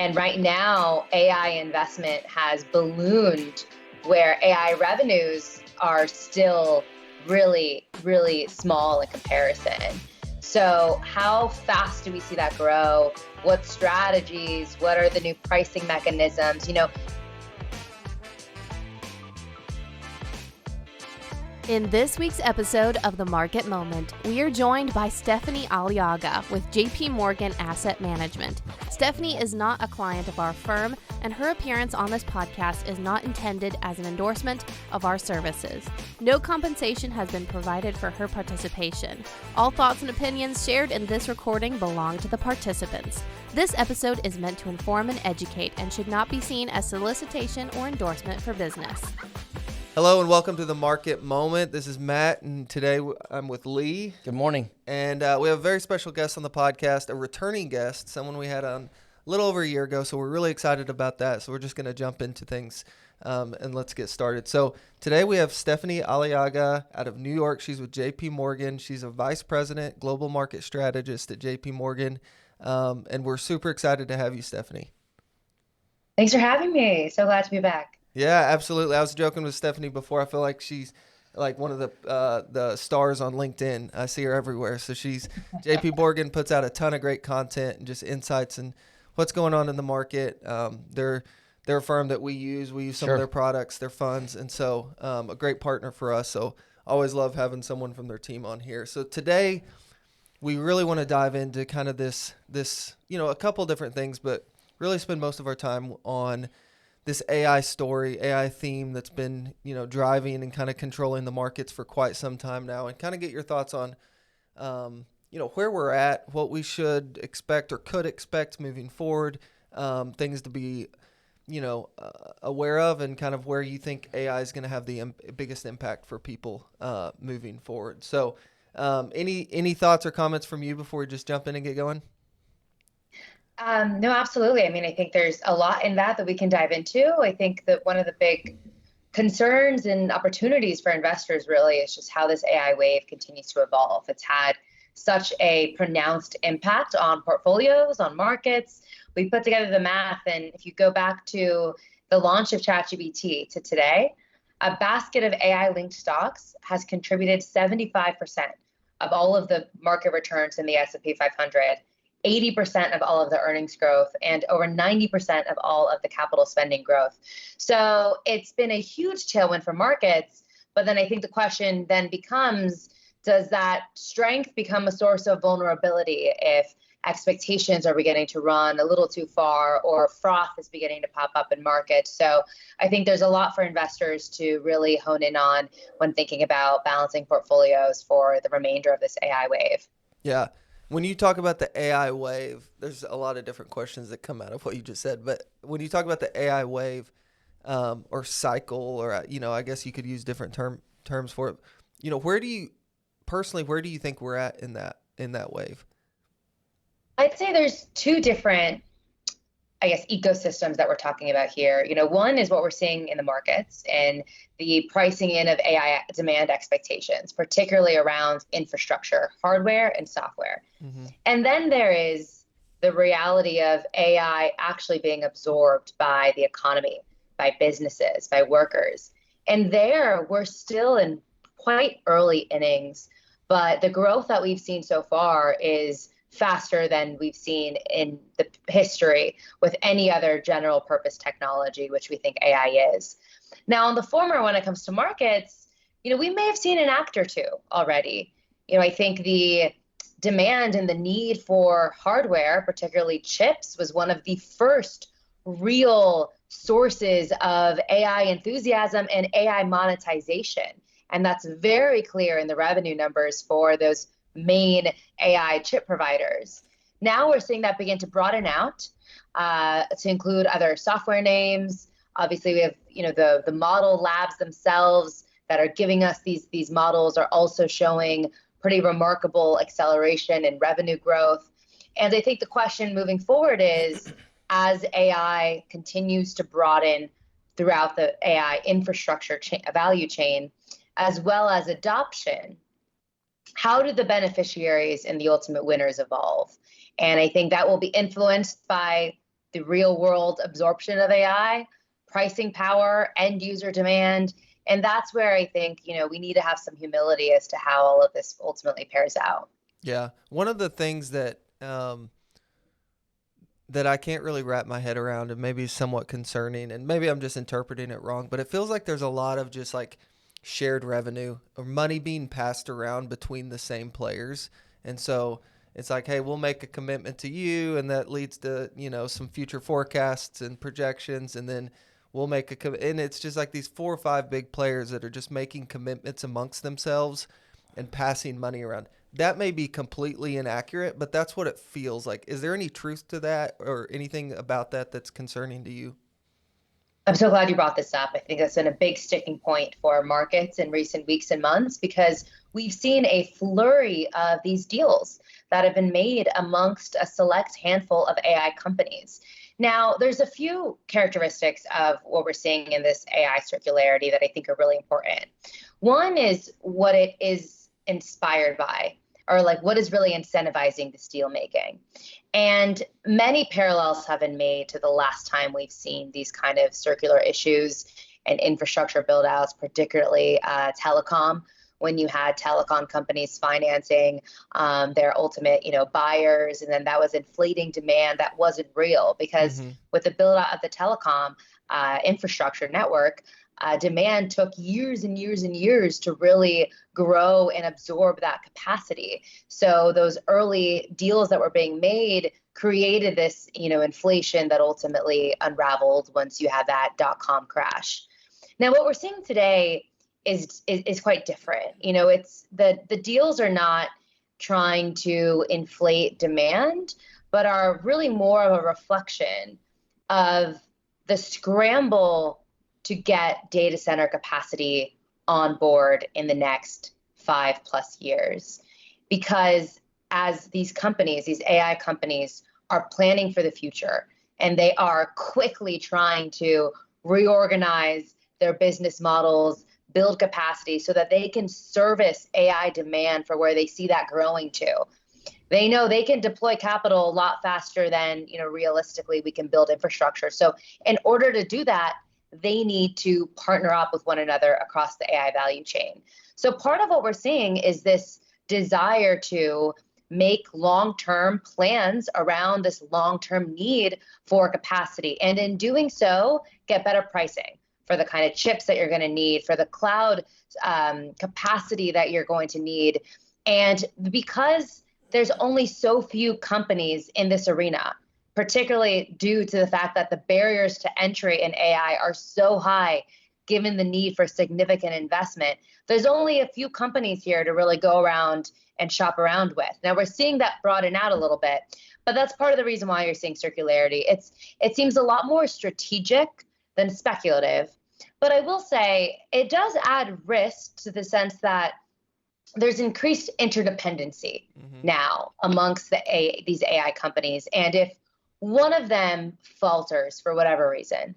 And right now, AI investment has ballooned where AI revenues are still really, really small in comparison. So how fast do we see that grow? What strategies? What are the new pricing mechanisms? In this week's episode of The Market Moment, we are joined by Stephanie Aliaga with JP Morgan Asset Management. Stephanie is not a client of our firm, and her appearance on this podcast is not intended as an endorsement of our services. No compensation has been provided for her participation. All thoughts and opinions shared in this recording belong to the participants. This episode is meant to inform and educate and should not be seen as solicitation or endorsement for business. Hello and welcome to The Market Moment. This is Matt, and today I'm with Lee. Good morning. And we have a very special guest on the podcast, a returning guest, someone we had on a little over a year ago, so we're really excited about that. So we're just going to jump into things and let's get started. So today we have Stephanie Aliaga out of New York. She's with JP Morgan. She's a vice president, global market strategist at JP Morgan, and we're super excited to have you, Stephanie. Thanks for having me. So glad to be back. Yeah, absolutely. I was joking with Stephanie before. I feel like she's like one of the stars on LinkedIn. I see her everywhere. So JP Morgan puts out a ton of great content and just insights and what's going on in the market. They're a firm that we use. We use some of their products, their funds, and so a great partner for us. So always love having someone from their team on here. So today we really want to dive into kind of this a couple different things, but really spend most of our time on this AI story, AI theme that's been, driving and kind of controlling the markets for quite some time now, and kind of get your thoughts on, where we're at, what we should expect or could expect moving forward, things to be, aware of, and kind of where you think AI is going to have the biggest impact for people moving forward. So any thoughts or comments from you before we just jump in and get going? No, absolutely. I mean, I think there's a lot in that we can dive into. I think that one of the big concerns and opportunities for investors really is just how this AI wave continues to evolve. It's had such a pronounced impact on portfolios, on markets. We put together the math, and if you go back to the launch of ChatGPT to today, a basket of AI-linked stocks has contributed 75% of all of the market returns in the S&P 500. 80% of all of the earnings growth, and over 90% of all of the capital spending growth. So it's been a huge tailwind for markets. But then I think the question then becomes, does that strength become a source of vulnerability if expectations are beginning to run a little too far, or froth is beginning to pop up in markets? So I think there's a lot for investors to really hone in on when thinking about balancing portfolios for the remainder of this AI wave. Yeah. When you talk about the AI wave, there's a lot of different questions that come out of what you just said. But when you talk about the AI wave or cycle, or, I guess you could use different terms for it. Where do you think we're at in that wave? I'd say there's two different, ecosystems that we're talking about here. One is what we're seeing in the markets and the pricing in of AI demand expectations, particularly around infrastructure, hardware and software. Mm-hmm. And then there is the reality of AI actually being absorbed by the economy, by businesses, by workers. And there we're still in quite early innings, but the growth that we've seen so far is faster than we've seen in the history with any other general purpose technology, which we think AI is. Now, on the former, when it comes to markets, we may have seen an act or two already. I think the demand and the need for hardware, particularly chips, was one of the first real sources of AI enthusiasm and AI monetization. And that's very clear in the revenue numbers for those main AI chip providers. Now we're seeing that begin to broaden out to include other software names. Obviously, we have the model labs themselves that are giving us these models are also showing pretty remarkable acceleration in revenue growth. And I think the question moving forward is, as AI continues to broaden throughout the AI infrastructure value chain, as well as adoption, how do the beneficiaries and the ultimate winners evolve? And I think that will be influenced by the real world absorption of AI, pricing power, end user demand. And that's where I think, we need to have some humility as to how all of this ultimately pairs out. Yeah. One of the things that that I can't really wrap my head around, and maybe somewhat concerning, and maybe I'm just interpreting it wrong, but it feels like there's a lot of just like shared revenue or money being passed around between the same players. And so it's like, hey, we'll make a commitment to you, and that leads to, some future forecasts and projections, and then we'll make and it's just like these 4 or 5 big players that are just making commitments amongst themselves and passing money around. That may be completely inaccurate, but that's what it feels like. Is there any truth to that or anything about that that's concerning to you? I'm so glad you brought this up. I think that's been a big sticking point for markets in recent weeks and months, because we've seen a flurry of these deals that have been made amongst a select handful of AI companies. Now, there's a few characteristics of what we're seeing in this AI circularity that I think are really important. One is what it is inspired by, or like what is really incentivizing this deal making. And many parallels have been made to the last time we've seen these kind of circular issues and infrastructure build outs, particularly telecom, when you had telecom companies financing their ultimate, buyers, and then that was inflating demand that wasn't real, because with the build out of the telecom infrastructure network, demand took years and years and years to really grow and absorb that capacity. So those early deals that were being made created this, inflation that ultimately unraveled once you had that .com crash. Now, what we're seeing today is quite different. It's the deals are not trying to inflate demand, but are really more of a reflection of the scramble to get data center capacity on board in the next 5+ years. Because as these companies, these AI companies, are planning for the future, and they are quickly trying to reorganize their business models, build capacity so that they can service AI demand for where they see that growing to. They know they can deploy capital a lot faster than, realistically we can build infrastructure. So in order to do that, they need to partner up with one another across the AI value chain. So part of what we're seeing is this desire to make long-term plans around this long-term need for capacity. And in doing so, get better pricing for the kind of chips that you're going to need, for the cloud capacity that you're going to need. And because there's only so few companies in this arena, particularly due to the fact that the barriers to entry in AI are so high, given the need for significant investment, there's only a few companies here to really go around and shop around with. Now, we're seeing that broaden out a little bit, but that's part of the reason why you're seeing circularity. It seems a lot more strategic than speculative, but I will say it does add risk to the sense that there's increased interdependency now amongst these AI companies. And if one of them falters for whatever reason,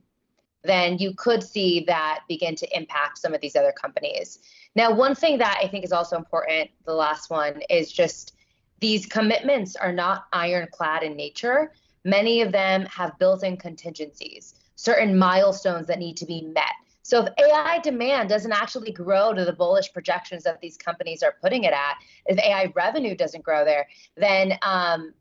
then you could see that begin to impact some of these other companies. Now, one thing that I think is also important, the last one, is just these commitments are not ironclad in nature. Many of them have built-in contingencies, certain milestones that need to be met. So if AI demand doesn't actually grow to the bullish projections that these companies are putting it at, if AI revenue doesn't grow there, then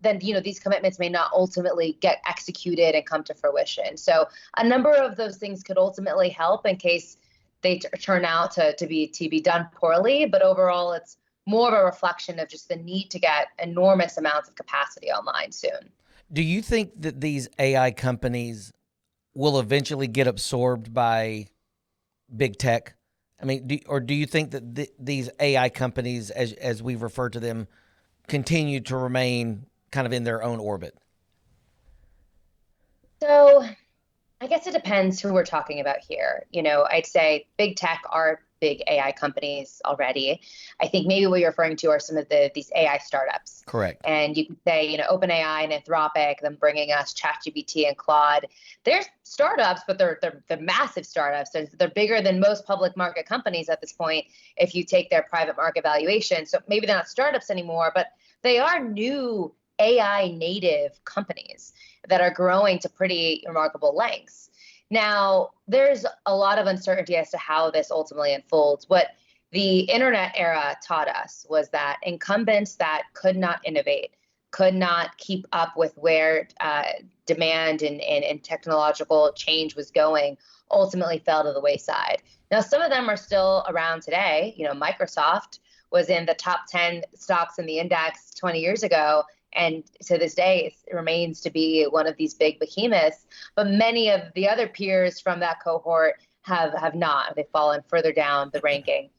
these commitments may not ultimately get executed and come to fruition. So a number of those things could ultimately help in case they turn out to be done poorly. But overall, it's more of a reflection of just the need to get enormous amounts of capacity online soon. Do you think that these AI companies will eventually get absorbed by big tech? I mean, do you think that these AI companies, as we've referred to them, continue to remain kind of in their own orbit? So I guess it depends who we're talking about here. I'd say big tech are big AI companies already. I think maybe what you're referring to are some of these AI startups. Correct. And you could say, OpenAI and Anthropic, them bringing us ChatGPT and Claude. They're startups, but they're massive startups. They're bigger than most public market companies at this point if you take their private market valuation. So maybe they're not startups anymore, but they are new AI native companies that are growing to pretty remarkable lengths. Now, there's a lot of uncertainty as to how this ultimately unfolds. What the internet era taught us was that incumbents that could not innovate, could not keep up with where demand and technological change was going, ultimately fell to the wayside. Now, some of them are still around today. Microsoft was in the top 10 stocks in the index 20 years ago, and to this day, it remains to be one of these big behemoths. But many of the other peers from that cohort have not. They've fallen further down the ranking.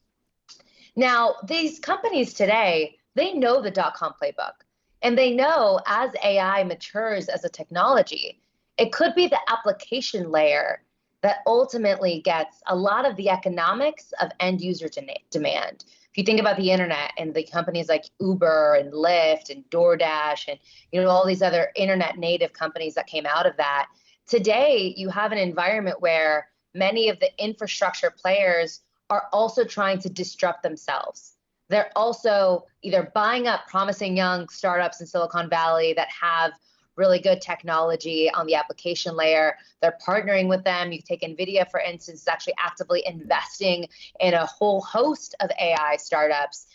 Now, these companies today, they know the dot-com playbook. And they know as AI matures as a technology, it could be the application layer that ultimately gets a lot of the economics of end user demand. If you think about the internet and the companies like Uber and Lyft and DoorDash and all these other internet native companies that came out of that, today you have an environment where many of the infrastructure players are also trying to disrupt themselves. They're also either buying up promising young startups in Silicon Valley that have really good technology on the application layer. They're partnering with them. You take Nvidia, for instance, is actually actively investing in a whole host of AI startups.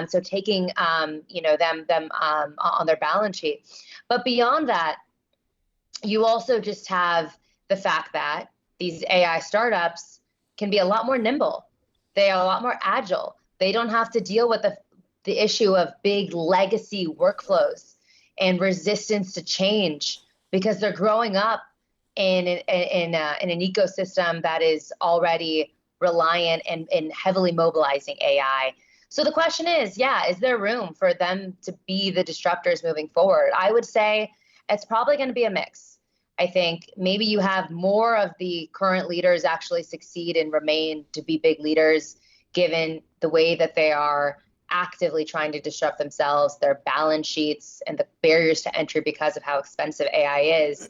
So taking them on their balance sheet. But beyond that, you also just have the fact that these AI startups can be a lot more nimble. They are a lot more agile. They don't have to deal with the issue of big legacy workflows and resistance to change because they're growing up in an ecosystem that is already reliant and heavily mobilizing AI. So the question is, is there room for them to be the disruptors moving forward? I would say it's probably going to be a mix. I think maybe you have more of the current leaders actually succeed and remain to be big leaders, given the way that they are actively trying to disrupt themselves, their balance sheets, and the barriers to entry because of how expensive AI is.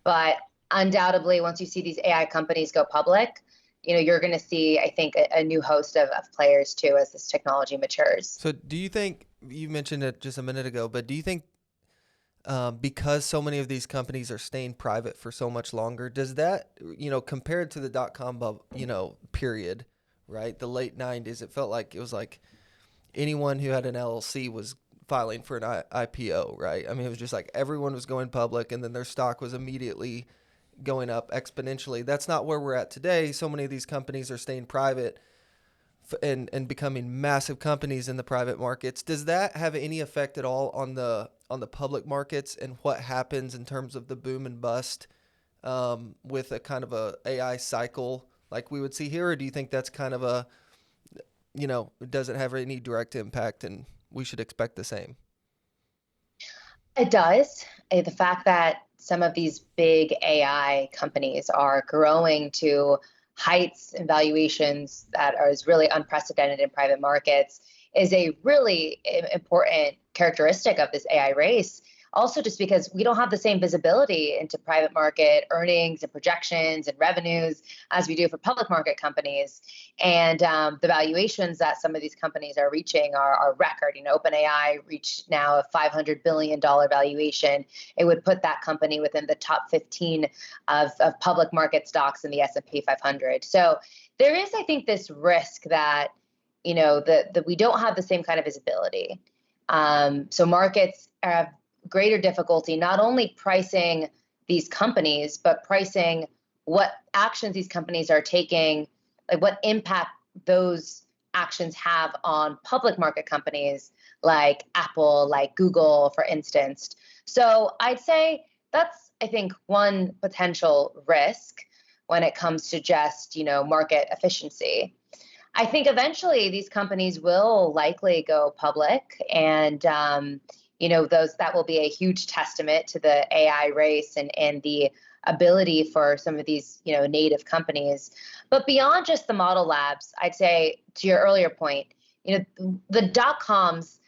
But undoubtedly, once you see these AI companies go public, you're going to see, I think, a new host of players too as this technology matures. So do you think, you mentioned it just a minute ago, but do you think because so many of these companies are staying private for so much longer, does that, compared to the dot-com bubble, period, right? The late 90s, it felt like it was like anyone who had an LLC was filing for an IPO, right? I mean, it was just like everyone was going public and then their stock was immediately going up exponentially. That's not where we're at today. So many of these companies are staying private and becoming massive companies in the private markets. Does that have any effect at all on the public markets and what happens in terms of the boom and bust with a kind of a AI cycle like we would see here? Or do you think that's kind of a, it doesn't have any direct impact and we should expect the same? It does. The fact that some of these big AI companies are growing to heights and valuations that are really unprecedented in private markets is a really important characteristic of this AI race. Also, just because we don't have the same visibility into private market earnings and projections and revenues as we do for public market companies. And the valuations that some of these companies are reaching are record. OpenAI reached now a $500 billion valuation. It would put that company within the top 15 of public market stocks in the S&P 500. So there is, I think, this risk that, that we don't have the same kind of visibility. So markets have greater difficulty not only pricing these companies, but pricing what actions these companies are taking, like what impact those actions have on public market companies like Apple, like Google, for instance. So I'd say that's, I think, one potential risk when it comes to just, market efficiency. I think eventually these companies will likely go public, and that will be a huge testament to the AI race and the ability for some of these native companies. But beyond just the model labs, I'd say, to your earlier point, the dot-coms,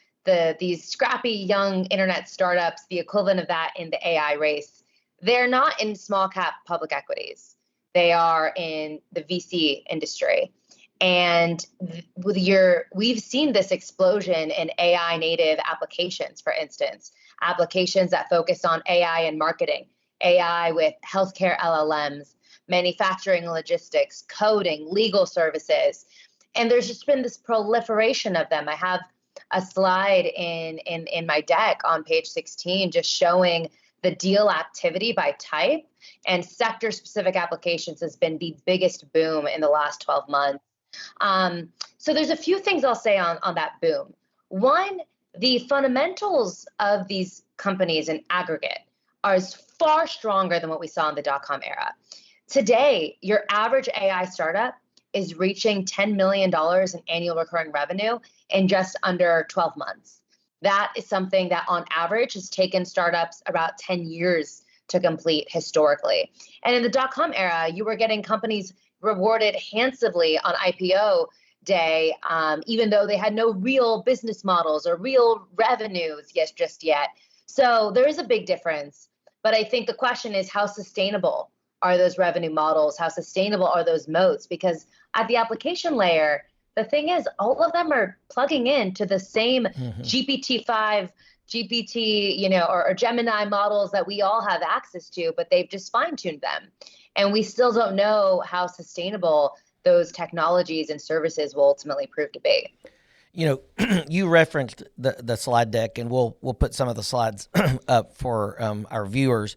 these scrappy young internet startups, the equivalent of that in the AI race, they're not in small cap public equities. They are in the VC industry. And we've seen this explosion in AI native applications, for instance, applications that focus on AI in marketing, AI with healthcare LLMs, manufacturing, logistics, coding, legal services. And there's just been this proliferation of them. I have a slide in my deck on page 16 just showing the deal activity by type, and sector specific applications has been the biggest boom in the last 12 months. So there's a few things I'll say on that boom. One, the fundamentals of these companies in aggregate are far stronger than what we saw in the dot-com era. Today, your average AI startup is reaching $10 million in annual recurring revenue in just under 12 months. That is something that on average has taken startups about 10 years to complete historically. And in the dot-com era, you were getting companies rewarded handsomely on IPO day, even though they had no real business models or real revenues just yet. So there is a big difference. But I think the question is, how sustainable are those revenue models? How sustainable are those moats? Because at the application layer, the thing is, all of them are plugging into the same GPT-5, GPT, or Gemini models that we all have access to, but they've just fine-tuned them. And we still don't know how sustainable those technologies and services will ultimately prove to be. You referenced the slide deck, and we'll put some of the slides up for our viewers.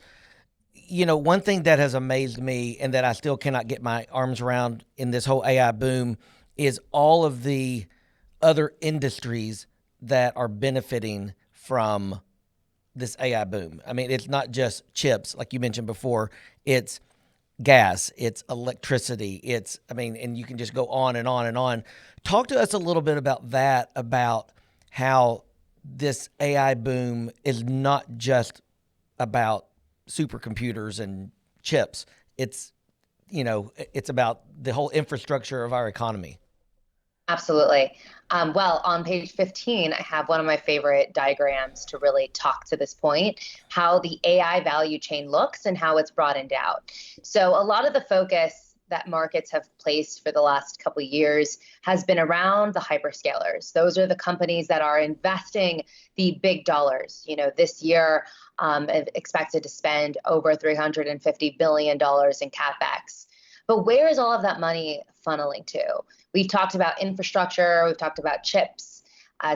One thing that has amazed me and that I still cannot get my arms around in this whole AI boom is all of the other industries that are benefiting from this AI boom. I mean, it's not just chips, like you mentioned before. It's gas, it's electricity, and you can just go on and on and on. Talk to us a little bit about that, about how this AI boom is not just about supercomputers and chips. It's about the whole infrastructure of our economy. Absolutely. Well, on page 15, I have one of my favorite diagrams to really talk to this point, how the AI value chain looks and how it's broadened out. So a lot of the focus that markets have placed for the last couple of years has been around the hyperscalers. Those are the companies that are investing the big dollars. This year, expected to spend over $350 billion in CapEx. But where is all of that money funneling to? We've talked about infrastructure, we've talked about chips,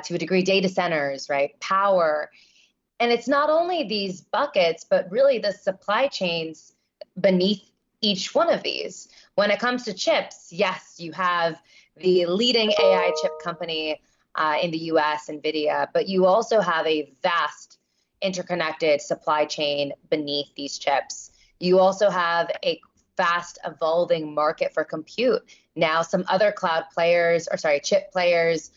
to a degree, data centers, right? Power. And it's not only these buckets, but really the supply chains beneath each one of these. When it comes to chips, yes, you have the leading AI chip company in the US, Nvidia, but you also have a vast interconnected supply chain beneath these chips. You also have a fast evolving market for compute. Now some other chip players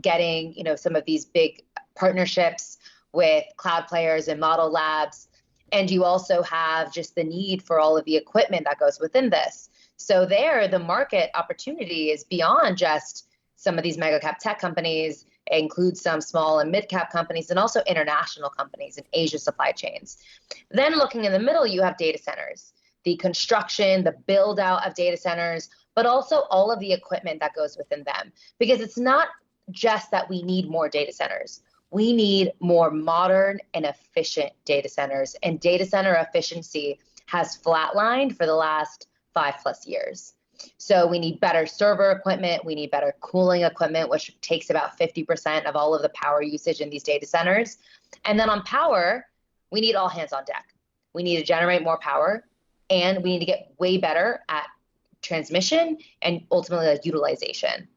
getting, some of these big partnerships with cloud players and model labs. And you also have just the need for all of the equipment that goes within this. So there, the market opportunity is beyond just some of these mega cap tech companies. It includes some small and mid cap companies and also international companies in Asia supply chains. Then looking in the middle, you have data centers, the construction, the build out of data centers, but also all of the equipment that goes within them. Because it's not just that we need more data centers. We need more modern and efficient data centers. And data center efficiency has flatlined for the last 5+ years. So we need better server equipment. We need better cooling equipment, which takes about 50% of all of the power usage in these data centers. And then on power, we need all hands on deck. We need to generate more power, and we need to get way better at transmission and ultimately utilization.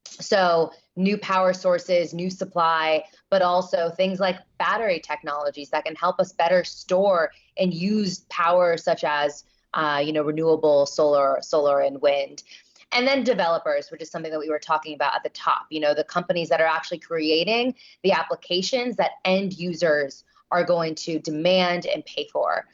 So new power sources, new supply, but also things like battery technologies that can help us better store and use power, such as renewable solar and wind. And then developers, which is something that we were talking about at the top, the companies that are actually creating the applications that end users are going to demand and pay for.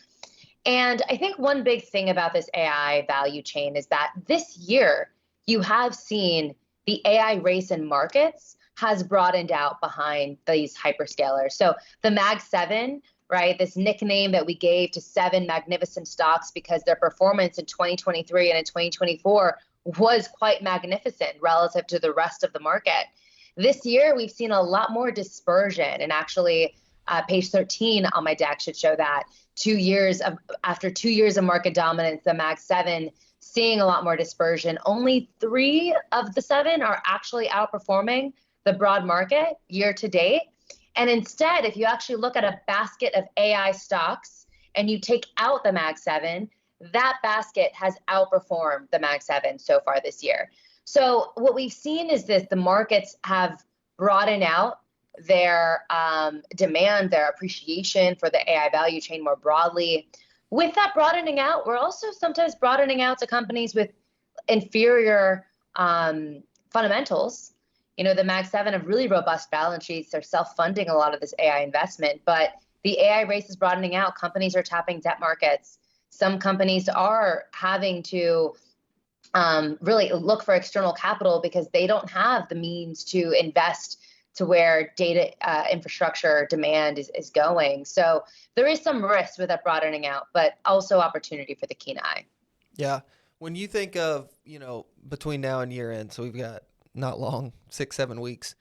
And I think one big thing about this AI value chain is that this year you have seen the AI race in markets has broadened out behind these hyperscalers. So the Mag 7, right, this nickname that we gave to 7 magnificent stocks because their performance in 2023 and in 2024 was quite magnificent relative to the rest of the market. This year, we've seen a lot more dispersion and actually page 13 on my deck should show that after 2 years of market dominance, the Mag 7 seeing a lot more dispersion. Only 3 of the 7 are actually outperforming the broad market year to date. And instead, if you actually look at a basket of AI stocks and you take out the Mag 7, that basket has outperformed the Mag 7 so far this year. So what we've seen is that the markets have broadened out their demand, their appreciation for the AI value chain more broadly. With that broadening out, we're also sometimes broadening out to companies with inferior fundamentals. The Mag 7 have really robust balance sheets. They're self-funding a lot of this AI investment, but the AI race is broadening out. Companies are tapping debt markets. Some companies are having to really look for external capital because they don't have the means to invest to where data infrastructure demand is going. So there is some risk with that broadening out, but also opportunity for the keen eye. Yeah. When you think of, between now and year end, so we've got not long, 6-7 weeks,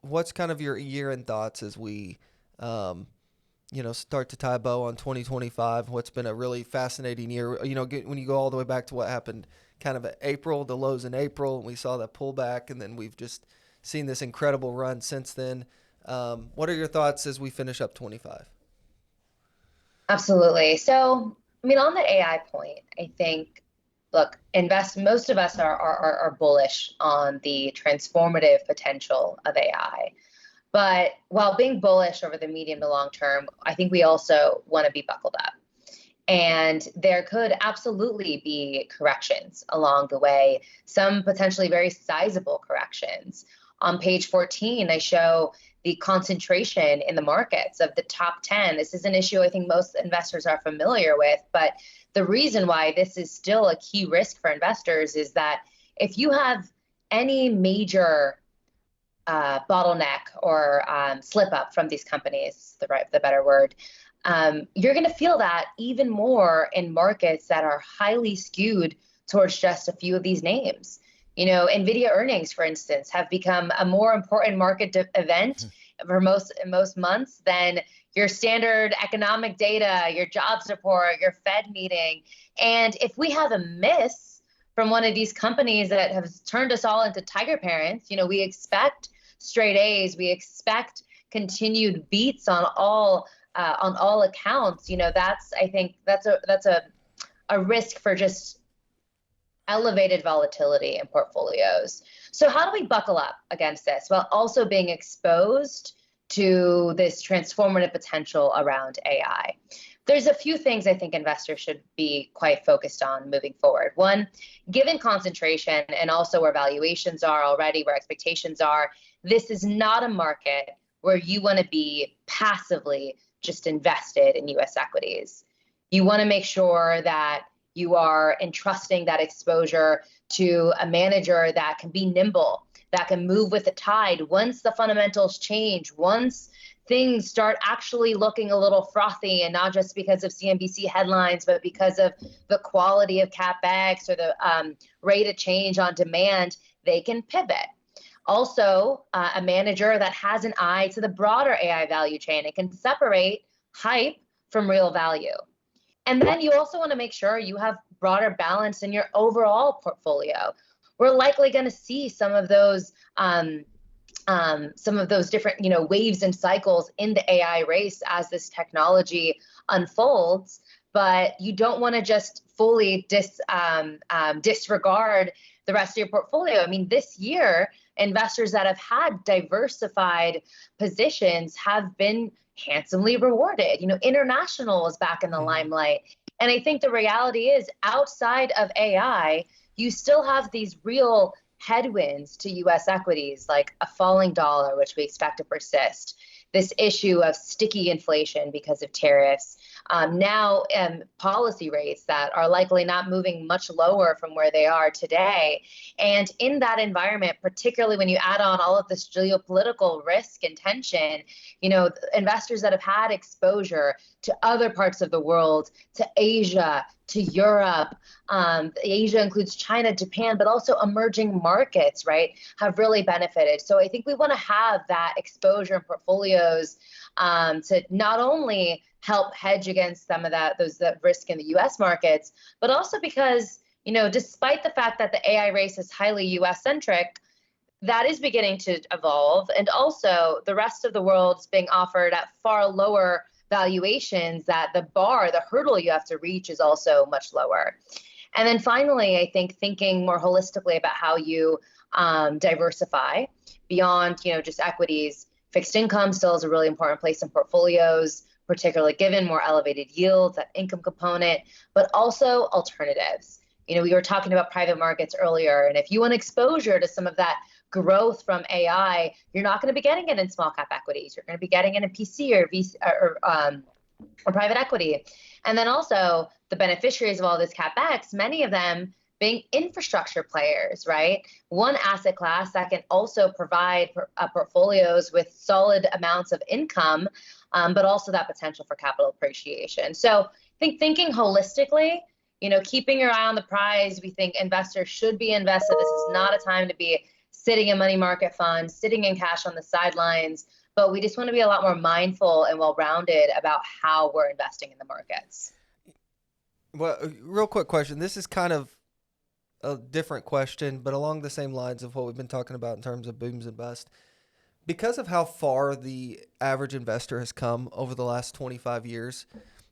what's kind of your year end thoughts as we, start to tie a bow on 2025, what's been a really fascinating year, when you go all the way back to what happened kind of at April, the lows in April, and we saw that pullback, and then we've just seen this incredible run since then. What are your thoughts as we finish up 25? Absolutely. So, on the AI point, I think, look, most of us are bullish on the transformative potential of AI. But while being bullish over the medium to long term, I think we also want to be buckled up. And there could absolutely be corrections along the way, some potentially very sizable corrections. On page 14, I show the concentration in the markets of the top 10. This is an issue I think most investors are familiar with, but the reason why this is still a key risk for investors is that if you have any major bottleneck or slip up from these companies, the better word, you're going to feel that even more in markets that are highly skewed towards just a few of these names. Nvidia earnings, for instance, have become a more important market event for most months than your standard economic data, your jobs report, your Fed meeting. And if we have a miss from one of these companies that have turned us all into tiger parents, we expect straight A's, we expect continued beats on all accounts. I think that's a risk for just elevated volatility in portfolios. So how do we buckle up against this while also being exposed to this transformative potential around AI? There's a few things I think investors should be quite focused on moving forward. One, given concentration and also where valuations are already, where expectations are, this is not a market where you want to be passively just invested in US equities. You want to make sure that you are entrusting that exposure to a manager that can be nimble, that can move with the tide once the fundamentals change, once things start actually looking a little frothy, and not just because of CNBC headlines, but because of the quality of CapEx or the rate of change on demand, they can pivot. Also, a manager that has an eye to the broader AI value chain and can separate hype from real value. And then you also want to make sure you have broader balance in your overall portfolio. We're likely going to see some of those different, waves and cycles in the AI race as this technology unfolds. But you don't want to just fully disregard the rest of your portfolio. This year, investors that have had diversified positions have been handsomely rewarded. International is back in the limelight. And I think the reality is, outside of AI, you still have these real headwinds to US equities, like a falling dollar, which we expect to persist, this issue of sticky inflation because of tariffs, now policy rates that are likely not moving much lower from where they are today. And in that environment, particularly when you add on all of this geopolitical risk and tension, investors that have had exposure to other parts of the world, to Asia, to Europe, Asia includes China, Japan, but also emerging markets, right, have really benefited. So I think we want to have that exposure in portfolios to not only help hedge against some of that risk in the U.S. markets, but also because, despite the fact that the AI race is highly U.S. centric, that is beginning to evolve. And also the rest of the world's being offered at far lower valuations, that the hurdle you have to reach is also much lower. And then finally, I think thinking more holistically about how you diversify beyond, just equities. Fixed income still is a really important place in portfolios, particularly given more elevated yields, that income component, but also alternatives. We were talking about private markets earlier, and if you want exposure to some of that growth from AI, you're not going to be getting it in small cap equities. You're going to be getting it in PC or VC or private equity. And then also the beneficiaries of all this CapEx, many of them being infrastructure players, right? One asset class that can also provide portfolios with solid amounts of income, but also that potential for capital appreciation. So I think thinking holistically, keeping your eye on the prize, we think investors should be invested. This is not a time to be sitting in money market funds, sitting in cash on the sidelines, but we just want to be a lot more mindful and well-rounded about how we're investing in the markets. Well, real quick question. This is kind of a different question, but along the same lines of what we've been talking about in terms of booms and busts. Because of how far the average investor has come over the last 25 years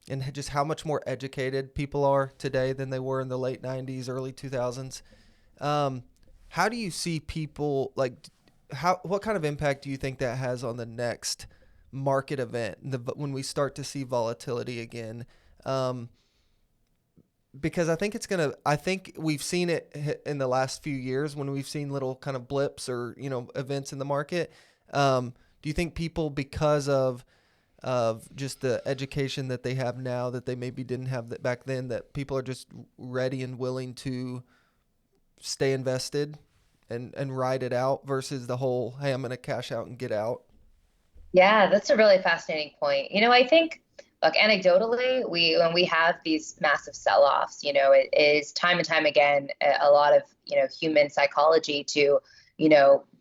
and just how much more educated people are today than they were in the late 90s, early 2000s, how do you see people, what kind of impact do you think that has on the next market event when we start to see volatility again? Because I think we've seen it in the last few years when we've seen little kind of blips or, events in the market. Do you think people, because of just the education that they have now that they maybe didn't have that back then, that people are just ready and willing to stay invested and ride it out versus the whole, hey, I'm going to cash out and get out? Yeah, that's a really fascinating point. I think, look, anecdotally, when we have these massive sell-offs, it is time and time again a lot of, human psychology to,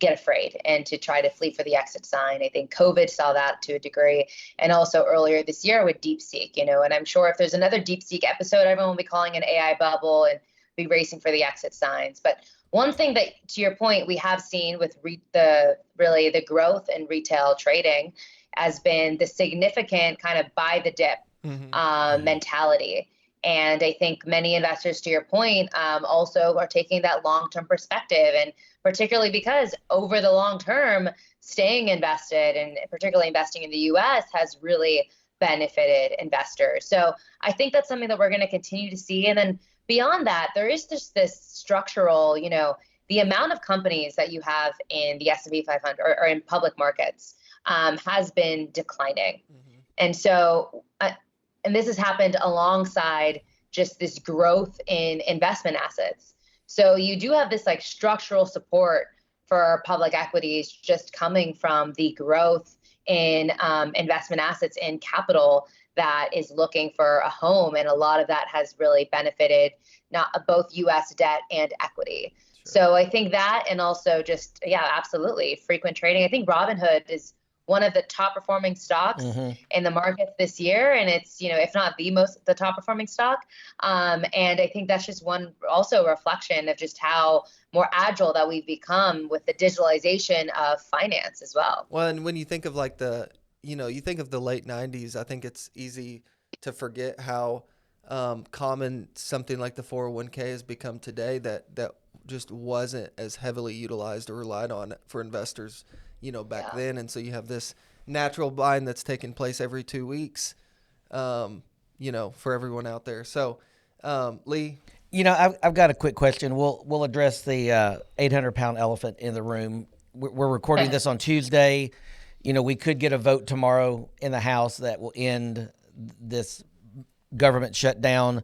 get afraid and to try to flee for the exit sign. I think COVID saw that to a degree. And also earlier this year with DeepSeek, and I'm sure if there's another DeepSeek episode, everyone will be calling an AI bubble and be racing for the exit signs. But one thing that, to your point, we have seen with the growth in retail trading has been the significant kind of buy the dip mentality. And I think many investors, to your point, also are taking that long-term perspective, and particularly because over the long term, staying invested and particularly investing in the U.S. has really benefited investors. So I think that's something that we're going to continue to see. And then beyond that, there is just this structural, the amount of companies that you have in the S&P 500 or in public markets has been declining. Mm-hmm. And so, and this has happened alongside just this growth in investment assets. So you do have this structural support for public equities just coming from the growth in investment assets in capital that is looking for a home. And a lot of that has really benefited both U.S. debt and equity. Sure. So I think that, and also just, absolutely, frequent trading. I think Robinhood is one of the top performing stocks in the market this year. And it's, if not the top performing stock. And I think that's just one also reflection of just how more agile that we've become with the digitalization of finance as well. Well, and when you think of you think of the late 90s, I think it's easy to forget how common something like the 401k has become today that just wasn't as heavily utilized or relied on for investors back then. And so you have this natural buying that's taking place every 2 weeks, for everyone out there. So, Lee? I've got a quick question. We'll address the 800-pound elephant in the room. We're recording this on Tuesday. We could get a vote tomorrow in the House that will end this government shutdown,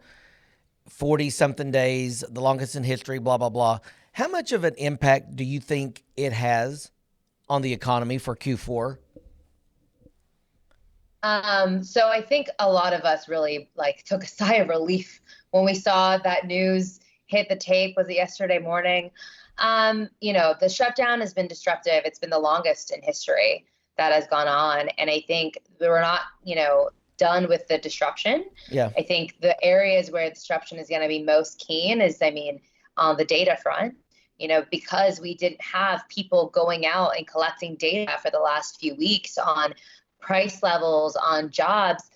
40-something days, the longest in history, blah, blah, blah. How much of an impact do you think it has on the economy for Q4? So I think a lot of us really took a sigh of relief when we saw that news hit the tape. Was it yesterday morning? The shutdown has been disruptive. It's been the longest in history that has gone on. And I think we're not, done with the disruption. Yeah. I think the areas where disruption is going to be most keen is, on the data front, because we didn't have people going out and collecting data for the last few weeks on price levels, on jobs.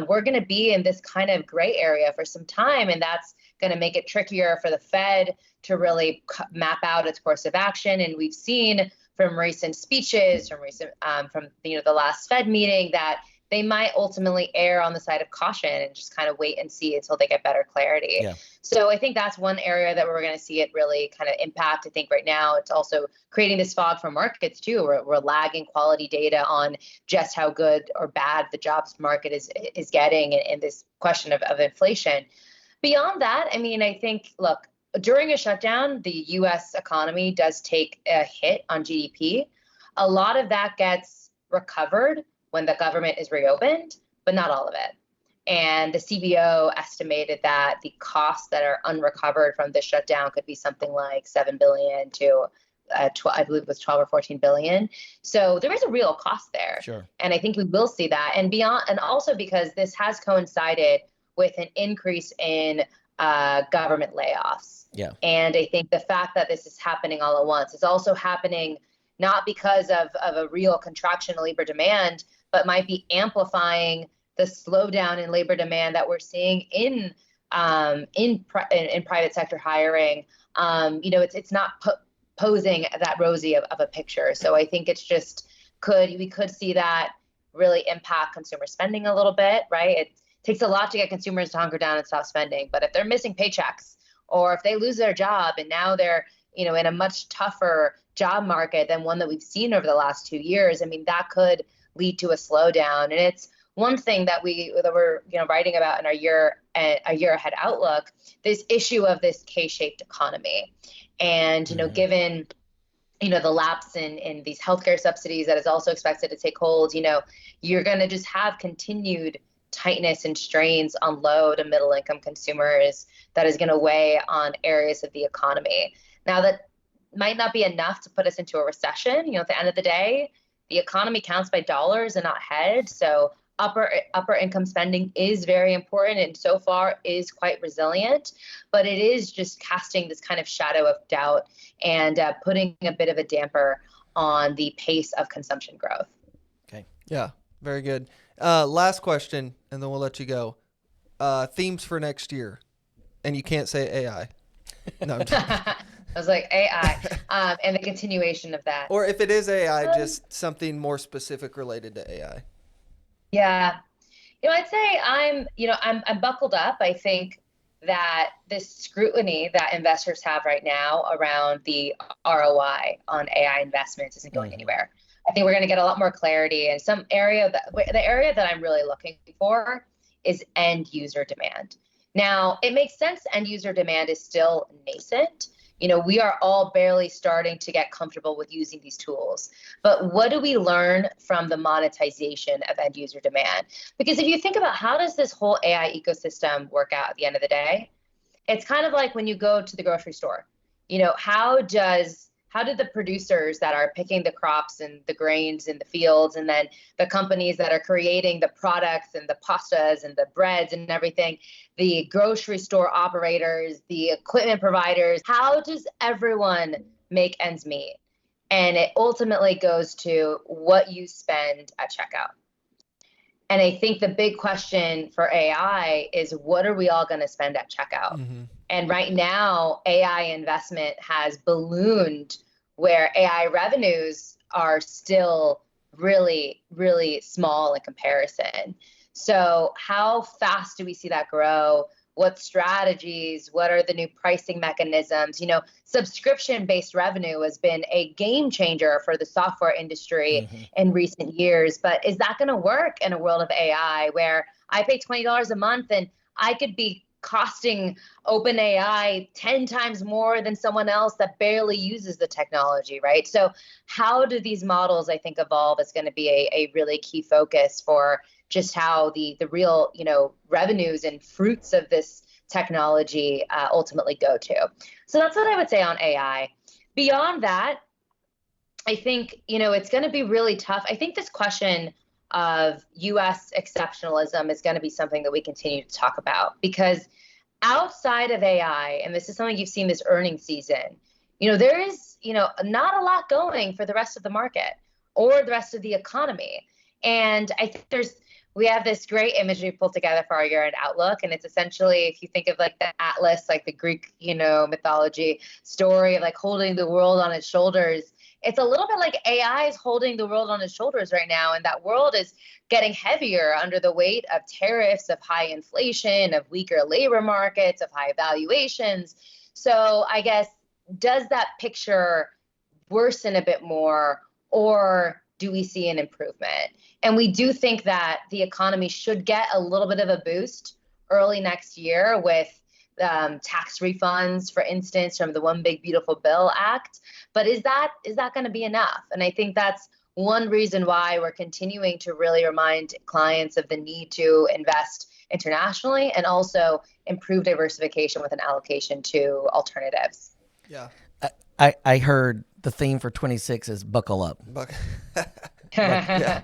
We're going to be in this kind of gray area for some time, and that's going to make it trickier for the Fed to really map out its course of action. And we've seen from recent speeches, from the last Fed meeting, that they might ultimately err on the side of caution and just kind of wait and see until they get better clarity. Yeah. So I think that's one area that we're going to see it really kind of impact. I think right now it's also creating this fog for markets too. We're lagging quality data on just how good or bad the jobs market is getting in this question of inflation. Beyond that, I think, look, during a shutdown, the U.S. economy does take a hit on GDP. A lot of that gets recovered when the government is reopened, but not all of it. And the CBO estimated that the costs that are unrecovered from this shutdown could be something like $7 billion to, I believe it was 12 or 14 billion. So there is a real cost there. Sure. And I think we will see that. And beyond, and also because this has coincided with an increase in government layoffs. Yeah. And I think the fact that this is happening all at once is also happening not because of a real contraction in labor demand, but might be amplifying the slowdown in labor demand that we're seeing in private sector hiring. It's not posing that rosy of a picture. So I think it's just we could see that really impact consumer spending a little bit, right? It takes a lot to get consumers to hunker down and stop spending. But if they're missing paychecks, or if they lose their job and now they're in a much tougher job market than one that we've seen over the last 2 years, that could lead to a slowdown. And it's one thing that we're writing about in our year ahead outlook, this issue of this K-shaped economy. And given the lapse in these healthcare subsidies that is also expected to take hold, you're going to just have continued tightness and strains on low to middle income consumers that is going to weigh on areas of the economy. Now, that might not be enough to put us into a recession. At the end of the day, the economy counts by dollars and not heads. So upper income spending is very important, and so far is quite resilient. But it is just casting this kind of shadow of doubt and putting a bit of a damper on the pace of consumption growth. Okay. Yeah, very good. Last question, and then we'll let you go. Themes for next year, and you can't say AI. No, I was like AI, and the continuation of that. Or if it is AI, just something more specific related to AI. Yeah, I'd say I'm buckled up. I think that this scrutiny that investors have right now around the ROI on AI investments isn't going anywhere. I think we're going to get a lot more clarity in the area that I'm really looking for is end user demand. Now, it makes sense end user demand is still nascent. We are all barely starting to get comfortable with using these tools. But what do we learn from the monetization of end user demand? Because if you think about how does this whole AI ecosystem work out at the end of the day, it's kind of like when you go to the grocery store. How did the producers that are picking the crops and the grains in the fields, and then the companies that are creating the products and the pastas and the breads and everything, the grocery store operators, the equipment providers, how does everyone make ends meet? And it ultimately goes to what you spend at checkout. And I think the big question for AI is, what are we all going to spend at checkout? Mm-hmm. And right now, AI investment has ballooned where AI revenues are still really, really small in comparison. So how fast do we see that grow? What strategies? What are the new pricing mechanisms? Subscription-based revenue has been a game changer for the software industry in recent years. But is that going to work in a world of AI where I pay $20 a month and I could be costing OpenAI 10 times more than someone else that barely uses the technology, right? So how do these models, I think, evolve is going to be a really key focus for just how the real, revenues and fruits of this technology ultimately go to. So that's what I would say on AI. Beyond that, I think, it's going to be really tough. I think this question of U.S. exceptionalism is going to be something that we continue to talk about, because outside of AI, and this is something you've seen this earnings season, there is, not a lot going for the rest of the market or the rest of the economy. And I think we have this great image we pulled together for our year-end outlook. And it's essentially, if you think of like the Atlas, like the Greek, mythology story of like holding the world on its shoulders, it's a little bit like AI is holding the world on its shoulders right now. And that world is getting heavier under the weight of tariffs, of high inflation, of weaker labor markets, of high valuations. So I guess, does that picture worsen a bit more, or do we see an improvement? And we do think that the economy should get a little bit of a boost early next year with tax refunds, for instance, from the One Big Beautiful Bill Act. But is that going to be enough? And I think that's one reason why we're continuing to really remind clients of the need to invest internationally and also improve diversification with an allocation to alternatives. Yeah. I heard the theme for 26 is buckle up. Yeah.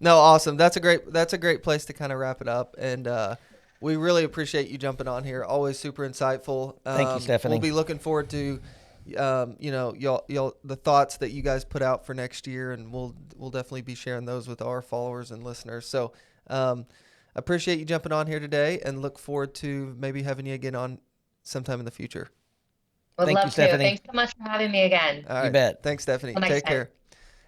No, awesome. That's a great place to kind of wrap it up. And we really appreciate you jumping on here. Always super insightful. Thank you, Stephanie. We'll be looking forward to y'all the thoughts that you guys put out for next year, and we'll definitely be sharing those with our followers and listeners. So appreciate you jumping on here today, and look forward to maybe having you again on sometime in the future. Would Thank love you, to. Stephanie. Thanks so much for having me again. All right. You bet. Thanks, Stephanie. Till next Take time. care.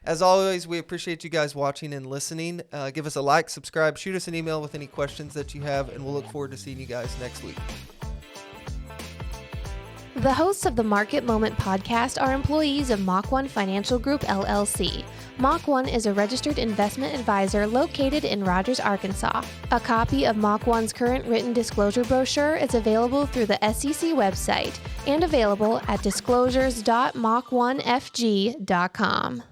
As always, we appreciate you guys watching and listening. Give us a like, subscribe, shoot us an email with any questions that you have, and we'll look forward to seeing you guys next week. The hosts of the Market Moment podcast are employees of Mach 1 Financial Group, LLC. Mach 1 is a registered investment advisor located in Rogers, Arkansas. A copy of Mach 1's current written disclosure brochure is available through the SEC website and available at disclosures.mach1fg.com.